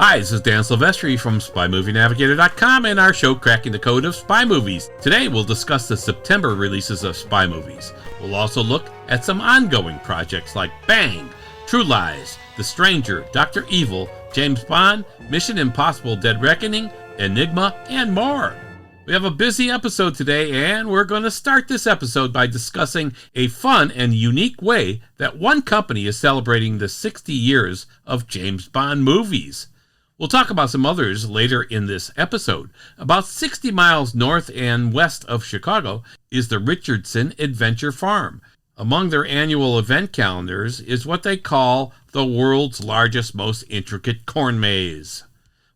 Hi, this is Dan Silvestri from SpyMovieNavigator.com and our show Cracking the Code of Spy Movies. Today we'll discuss the September releases of spy movies. We'll also look at some ongoing projects like Bang, True Lies, The Stranger, Dr. Evil, James Bond, Mission Impossible Dead Reckoning, Enigma, and more. We have a busy episode today, and we're going to start this episode by discussing a fun and unique way that one company is celebrating the 60 years of James Bond movies. We'll talk about some others later in this episode. About 60 miles north and west of Chicago is the Richardson Adventure Farm. Among their annual event calendars is what they call the world's largest, most intricate corn maze.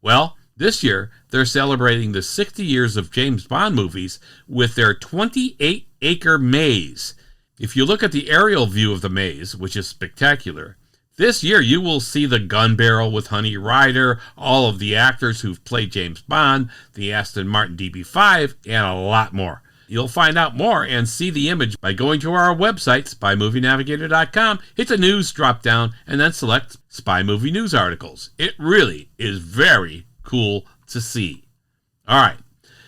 Well, this year they're celebrating the 60 years of James Bond movies with their 28-acre maze. If you look at the aerial view of the maze, which is spectacular, this year you will see the gun barrel with Honey Rider, all of the actors who've played James Bond, the Aston Martin DB5, and a lot more. You'll find out more and see the image by going to our website, SpyMovieNavigator.com, hit the news drop-down, and then select Spy Movie News Articles. It really is very cool to see. All right,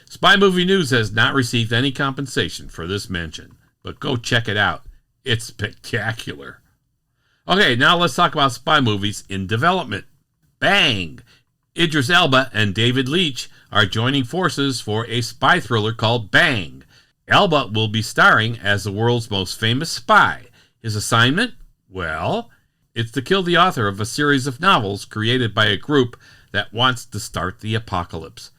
Spy Movie News has not received any compensation for this mention, but go check it out. It's spectacular. Okay, now let's talk about spy movies in development. Bang! Idris Elba and David Leitch are joining forces for a spy thriller called Bang. Elba will be starring as the world's most famous spy. His assignment? Well, it's to kill the author of a series of novels created by a group that wants to start the apocalypse.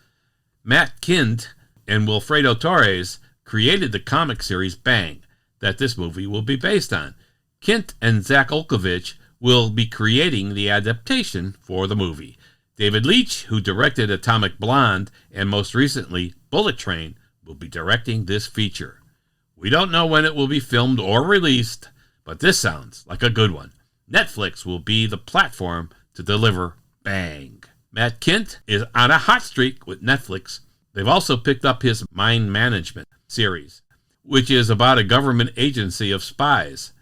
Matt Kindt and Wilfredo Torres created the comic series Bang that this movie will be based on. Kindt and Zach Olkovich will be creating the adaptation for the movie. David Leitch, who directed Atomic Blonde and most recently Bullet Train, will be directing this feature. We don't know when it will be filmed or released, but this sounds like a good one. Netflix will be the platform to deliver Bang. Matt Kindt is on a hot streak with Netflix. They've also picked up his Mind Management series, which is about a government agency of spies.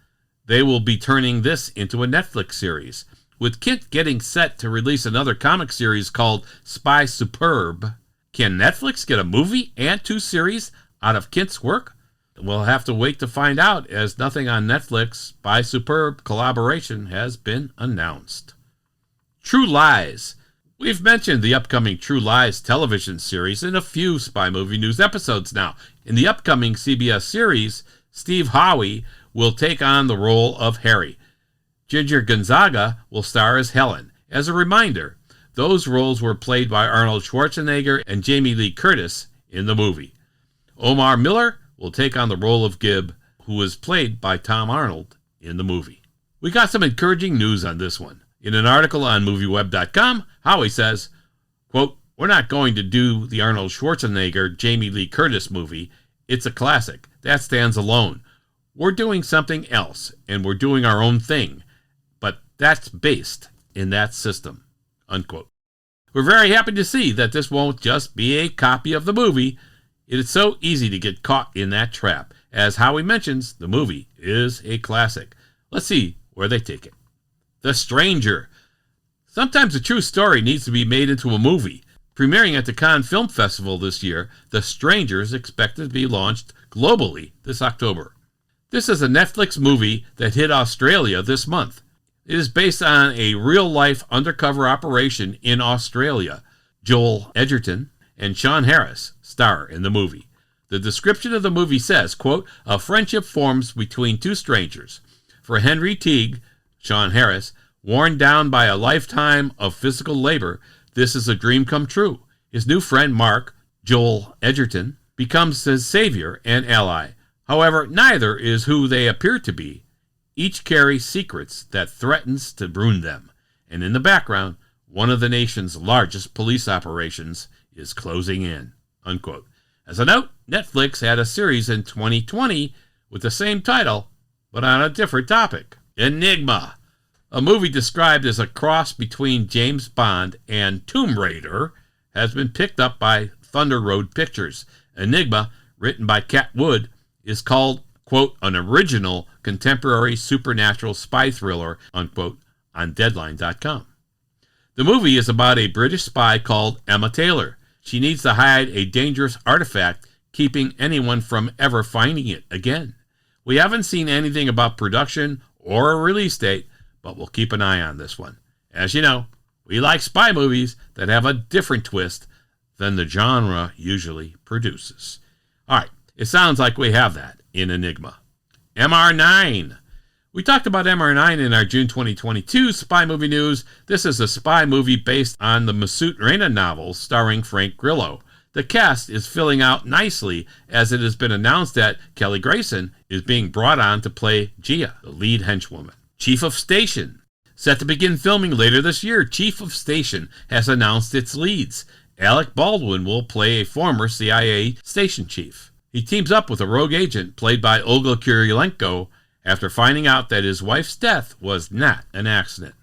They will be turning this into a Netflix series, with Kindt getting set to release another comic series called Spy Superb. Can Netflix get a movie and 2 series out of Kindt's work? We'll have to wait to find out, as nothing on Netflix Spy Superb collaboration has been announced. True Lies. We've mentioned the upcoming True Lies television series in a few Spy Movie News episodes now. In the upcoming CBS series, Steve Howey will take on the role of Harry. Ginger Gonzaga will star as Helen. As a reminder, those roles were played by Arnold Schwarzenegger and Jamie Lee Curtis in the movie. Omar Miller will take on the role of Gib, who was played by Tom Arnold in the movie. We got some encouraging news on this one. In an article on MovieWeb.com, Howey says, quote, "We're not going to do the Arnold Schwarzenegger, Jamie Lee Curtis movie. It's a classic. That stands alone. We're doing something else, and we're doing our own thing, but that's based in that system," unquote. We're very happy to see that this won't just be a copy of the movie. It is so easy to get caught in that trap. As Howie mentions, the movie is a classic. Let's see where they take it. The Stranger. Sometimes a true story needs to be made into a movie. Premiering at the Cannes Film Festival this year, The Stranger is expected to be launched globally this October. This is a Netflix movie that hit Australia this month. It is based on a real-life undercover operation in Australia. Joel Edgerton and Sean Harris star in the movie. The description of the movie says, quote, "A friendship forms between 2 strangers. For Henry Teague, Sean Harris, worn down by a lifetime of physical labor, this is a dream come true. His new friend, Mark, Joel Edgerton, becomes his savior and ally. However, neither is who they appear to be. Each carries secrets that threatens to ruin them. And in the background, one of the nation's largest police operations is closing in," unquote. As a note, Netflix had a series in 2020 with the same title, but on a different topic. Enigma. A movie described as a cross between James Bond and Tomb Raider has been picked up by Thunder Road Pictures. Enigma, written by Cat Wood, is called, quote, "an original contemporary supernatural spy thriller," unquote, on Deadline.com. The movie is about a British spy called Emma Taylor. She needs to hide a dangerous artifact, keeping anyone from ever finding it again. We haven't seen anything about production or a release date, but we'll keep an eye on this one. As you know, we like spy movies that have a different twist than the genre usually produces. All right, it sounds like we have that in Enigma. MR9. We talked about MR9 in our June 2022 spy movie news. This is a spy movie based on the Masut Reina novels starring Frank Grillo. The cast is filling out nicely, as it has been announced that Kelly Grayson is being brought on to play Gia, the lead henchwoman. Chief of Station. Set to begin filming later this year, Chief of Station has announced its leads. Alec Baldwin will play a former CIA station chief. He teams up with a rogue agent played by Olga Kurylenko after finding out that his wife's death was not an accident.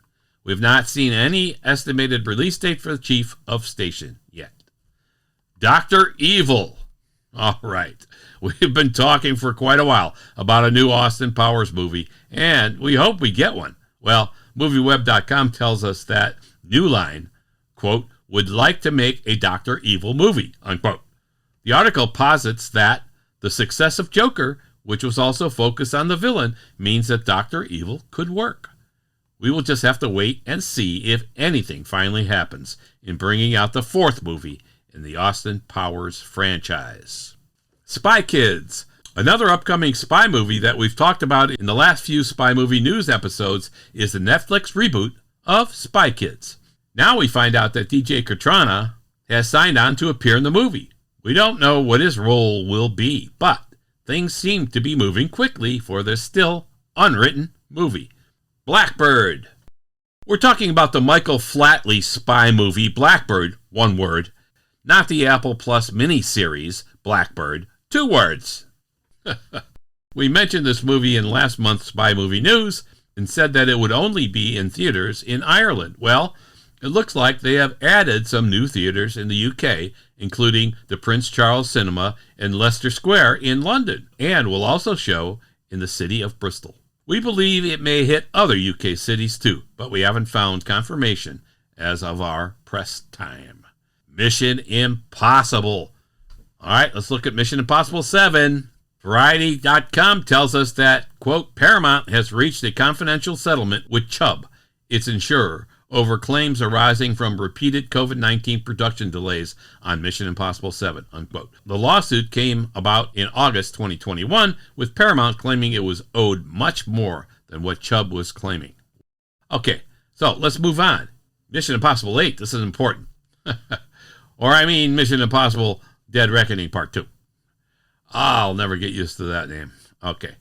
We've not seen any estimated release date for the Chief of Station yet. Dr. Evil. All right. We've been talking for quite a while about a new Austin Powers movie, and we hope we get one. Well, MovieWeb.com tells us that New Line, quote, would like to make a Dr. Evil movie, unquote. The article posits that the success of Joker, which was also focused on the villain, means that Dr. Evil could work. We will just have to wait and see if anything finally happens in bringing out the fourth movie in the Austin Powers franchise. Spy Kids. Another upcoming spy movie that we've talked about in the last few spy movie news episodes is the Netflix reboot of Spy Kids. Now we find out that DJ Katrana has signed on to appear in the movie. We don't know what his role will be, but things seem to be moving quickly for this still unwritten movie. Blackbird. We're talking about the Michael Flatley spy movie Blackbird, one word, not the Apple Plus miniseries Blackbird, two words. We mentioned this movie in last month's Spy Movie News and said that it would only be in theaters in Ireland. Well, it looks like they have added some new theaters in the UK, including the Prince Charles Cinema in Leicester Square in London, and will also show in the city of Bristol. We believe it may hit other UK cities too, but we haven't found confirmation as of our press time. Mission Impossible. All right, let's look at Mission Impossible 7. Variety.com tells us that, quote, Paramount has reached a confidential settlement with Chubb, its insurer, over claims arising from repeated COVID-19 production delays on Mission Impossible 7, unquote. The lawsuit came about in August 2021, with Paramount claiming it was owed much more than what Chubb was claiming. Okay, so let's move on. Mission Impossible 8, this is important. Mission Impossible Dead Reckoning Part 2. I'll never get used to that name. Okay.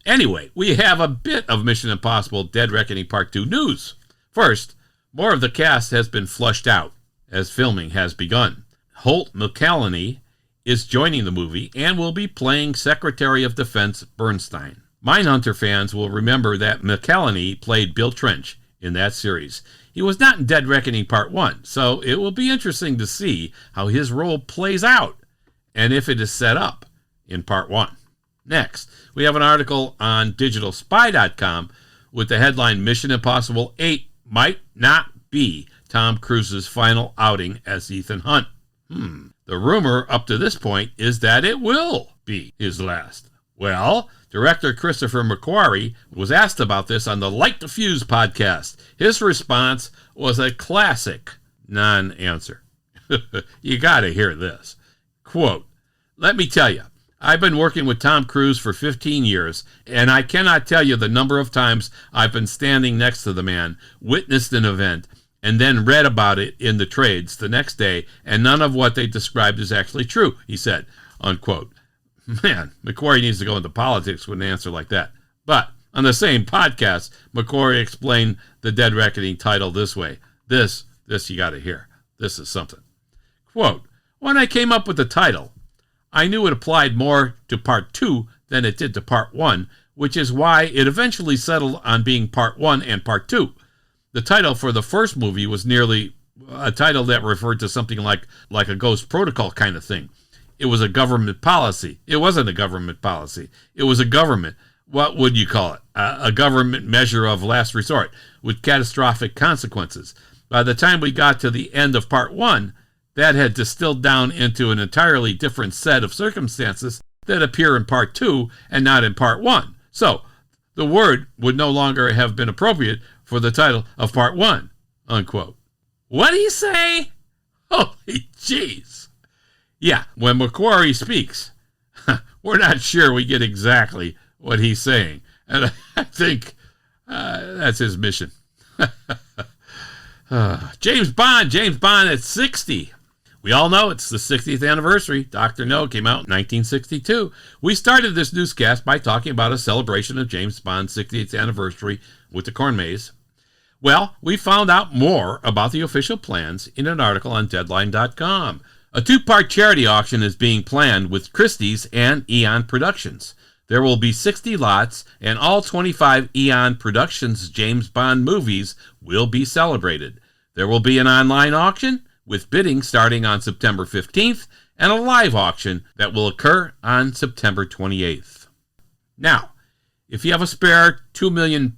Anyway, we have a bit of Mission Impossible Dead Reckoning Part 2 news. First, more of the cast has been flushed out as filming has begun. Holt McCallany is joining the movie and will be playing Secretary of Defense Bernstein. Mindhunter fans will remember that McCallany played Bill Trench in that series. He was not in Dead Reckoning Part 1, so it will be interesting to see how his role plays out and if it is set up in Part 1. Next, we have an article on digitalspy.com with the headline Mission Impossible 8 might not be Tom Cruise's final outing as Ethan Hunt. The rumor up to this point is that it will be his last. Well, director Christopher McQuarrie was asked about this on the Light the Fuse podcast. His response was a classic non-answer. You gotta hear this. Quote, let me tell you, I've been working with Tom Cruise for 15 years, and I cannot tell you the number of times I've been standing next to the man, witnessed an event, and then read about it in the trades the next day, and none of what they described is actually true, he said, unquote. Man, McQuarrie needs to go into politics with an answer like that. But on the same podcast, McQuarrie explained the Dead Reckoning title this way. This you got to hear. This is something. Quote, when I came up with the title, I knew it applied more to Part 2 than it did to Part 1, which is why it eventually settled on being Part 1 and Part 2. The title for the first movie was nearly a title that referred to something like a Ghost Protocol kind of thing. It was a government policy. It wasn't a government policy. It was a government, what would you call it? A government measure of last resort with catastrophic consequences. By the time we got to the end of part 1, that had distilled down into an entirely different set of circumstances that appear in part 2 and not in part 1. So, the word would no longer have been appropriate for the title of part 1, unquote. What do you say? Holy jeez. Yeah, when Macquarie speaks, we're not sure we get exactly what he's saying. And I think that's his mission. James Bond at 60. We all know it's the 60th anniversary. Dr. No came out in 1962. We started this newscast by talking about a celebration of James Bond's 60th anniversary with the corn maze. Well, we found out more about the official plans in an article on Deadline.com. A 2-part charity auction is being planned with Christie's and Eon Productions. There will be 60 lots, and all 25 Eon Productions James Bond movies will be celebrated. There will be an online auction, with bidding starting on September 15th, and a live auction that will occur on September 28th. Now, if you have a spare £2 million,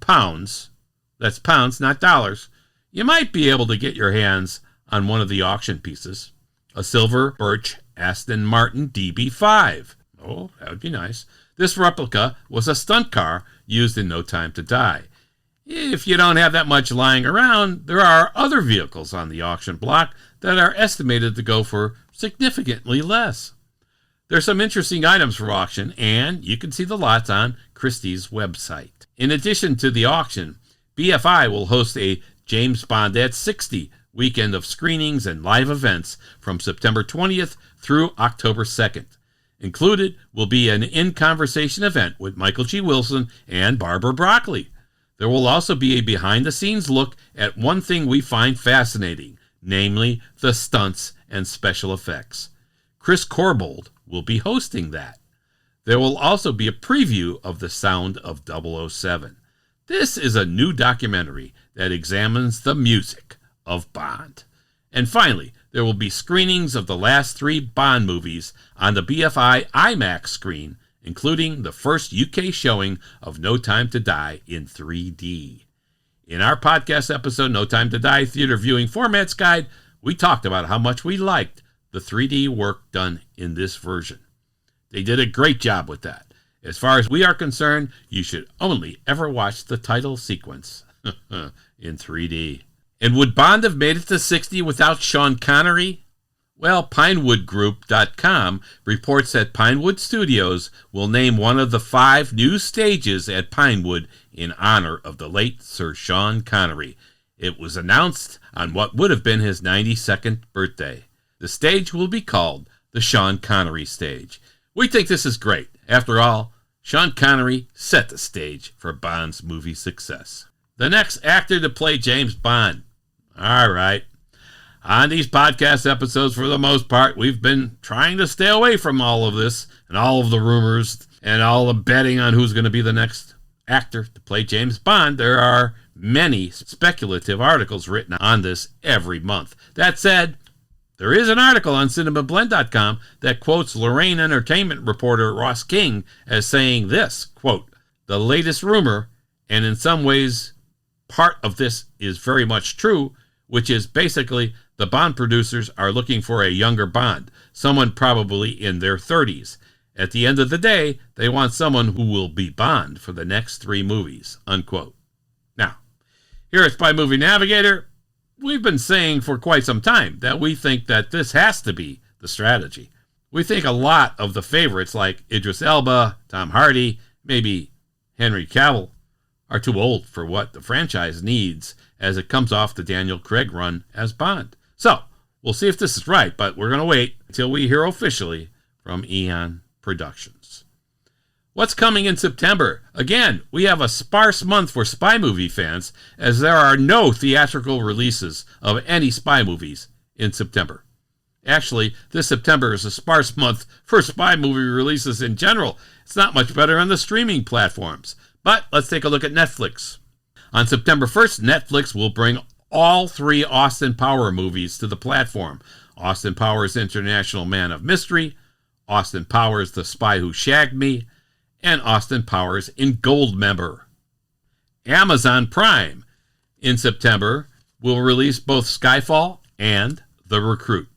that's pounds, not dollars, you might be able to get your hands on one of the auction pieces. A silver birch Aston Martin DB5. Oh, that would be nice. This replica was a stunt car used in No Time to Die. If you don't have that much lying around, there are other vehicles on the auction block that are estimated to go for significantly less. There's some interesting items for auction, and you can see the lots on Christie's website. In addition to the auction, BFI will host a James Bond at 60 weekend of screenings and live events from September 20th through October 2nd. Included will be an in-conversation event with Michael G. Wilson and Barbara Broccoli. There will also be a behind-the-scenes look at one thing we find fascinating, namely the stunts and special effects. Chris Corbould will be hosting that. There will also be a preview of The Sound of 007. This is a new documentary that examines the music of Bond. And finally, there will be screenings of the last 3 Bond movies on the BFI IMAX screen, including the first UK showing of No Time to Die in 3D. In our podcast episode, No Time to Die Theater Viewing Formats Guide, we talked about how much we liked the 3D work done in this version. They did a great job with that. As far as we are concerned, you should only ever watch the title sequence in 3D. And would Bond have made it to 60 without Sean Connery? Well, PinewoodGroup.com reports that Pinewood Studios will name one of the 5 new stages at Pinewood in honor of the late Sir Sean Connery. It was announced on what would have been his 92nd birthday. The stage will be called the Sean Connery Stage. We think this is great. After all, Sean Connery set the stage for Bond's movie success. The next actor to play James Bond. All right. On these podcast episodes, for the most part, we've been trying to stay away from all of this and all of the rumors and all the betting on who's going to be the next actor to play James Bond. There are many speculative articles written on this every month. That said, there is an article on cinemablend.com that quotes Lorraine Entertainment reporter Ross King as saying this, quote, "The latest rumor, and in some ways part of this is very much true, which is basically the Bond producers are looking for a younger Bond, someone probably in their 30s. At the end of the day, they want someone who will be Bond for the next 3 movies," unquote. Now, here at Spy Movie Navigator, we've been saying for quite some time that we think that this has to be the strategy. We think a lot of the favorites like Idris Elba, Tom Hardy, maybe Henry Cavill, are too old for what the franchise needs as it comes off the Daniel Craig run as Bond. So, we'll see if this is right, but we're going to wait until we hear officially from Eon Productions. What's coming in September? Again, we have a sparse month for spy movie fans, as there are no theatrical releases of any spy movies in September. Actually, this September is a sparse month for spy movie releases in general. It's not much better on the streaming platforms. But let's take a look at Netflix. On September 1st, Netflix will bring all 3 Austin Powers movies to the platform. Austin Powers International Man of Mystery, Austin Powers The Spy Who Shagged Me, and Austin Powers in Goldmember. Amazon Prime in September will release both Skyfall and The Recruit.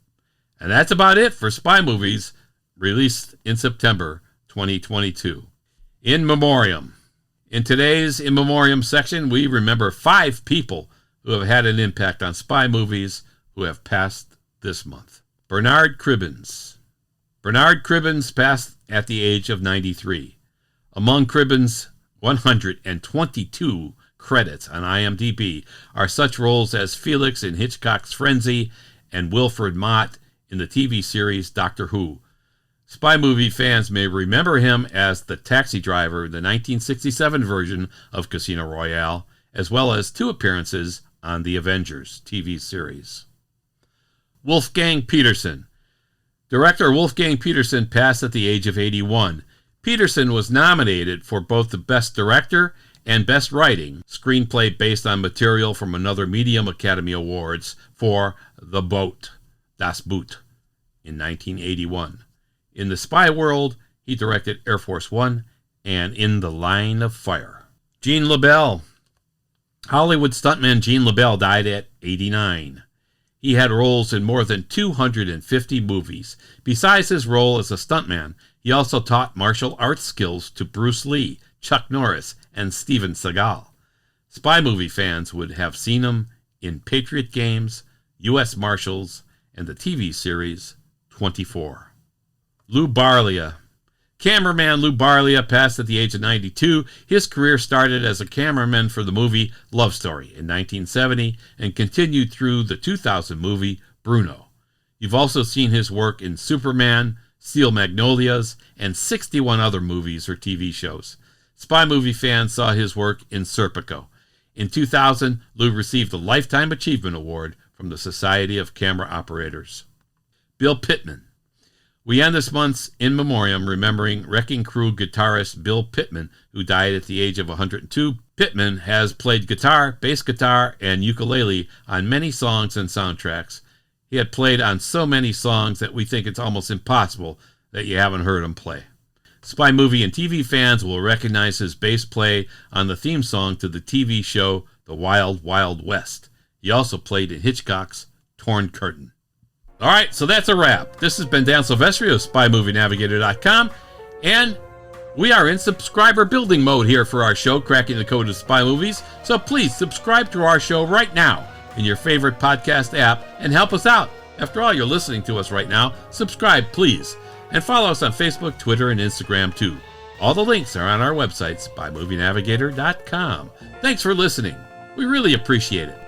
And that's about it for spy movies released in September 2022. In Memoriam. In today's In Memoriam section, we remember 5 people who have had an impact on spy movies who have passed this month. Bernard Cribbins. Bernard Cribbins passed at the age of 93. Among Cribbins' 122 credits on IMDb are such roles as Felix in Hitchcock's Frenzy and Wilfred Mott in the TV series Doctor Who. Spy movie fans may remember him as the taxi driver in the 1967 version of Casino Royale, as well as 2 appearances on the Avengers TV series. Wolfgang Petersen. Director Wolfgang Petersen passed at the age of 81. Petersen was nominated for both the Best Director and Best Writing screenplay based on material from another Medium Academy Awards for The Boat, Das Boot, in 1981. In the spy world, he directed Air Force One and In the Line of Fire. Gene LaBelle. Hollywood stuntman Gene LaBelle died at 89. He had roles in more than 250 movies. Besides his role as a stuntman, he also taught martial arts skills to Bruce Lee, Chuck Norris, and Steven Seagal. Spy movie fans would have seen him in Patriot Games, U.S. Marshals, and the TV series 24. Lou Barlia. Cameraman Lou Barlia passed at the age of 92. His career started as a cameraman for the movie Love Story in 1970 and continued through the 2000 movie Bruno. You've also seen his work in Superman, Steel Magnolias, and 61 other movies or TV shows. Spy movie fans saw his work in Serpico. In 2000, Lou received the Lifetime Achievement Award from the Society of Camera Operators. Bill Pittman. We end this month's In Memoriam remembering Wrecking Crew guitarist Bill Pittman, who died at the age of 102. Pittman has played guitar, bass guitar, and ukulele on many songs and soundtracks. He had played on so many songs that we think it's almost impossible that you haven't heard him play. Spy movie and TV fans will recognize his bass play on the theme song to the TV show The Wild Wild West. He also played in Hitchcock's Torn Curtain. All right, so that's a wrap. This has been Dan Silvestri of SpyMovieNavigator.com, and we are in subscriber building mode here for our show, Cracking the Code of Spy Movies. So please subscribe to our show right now in your favorite podcast app and help us out. After all, you're listening to us right now. Subscribe, please. And follow us on Facebook, Twitter, and Instagram, too. All the links are on our website, SpyMovieNavigator.com. Thanks for listening. We really appreciate it.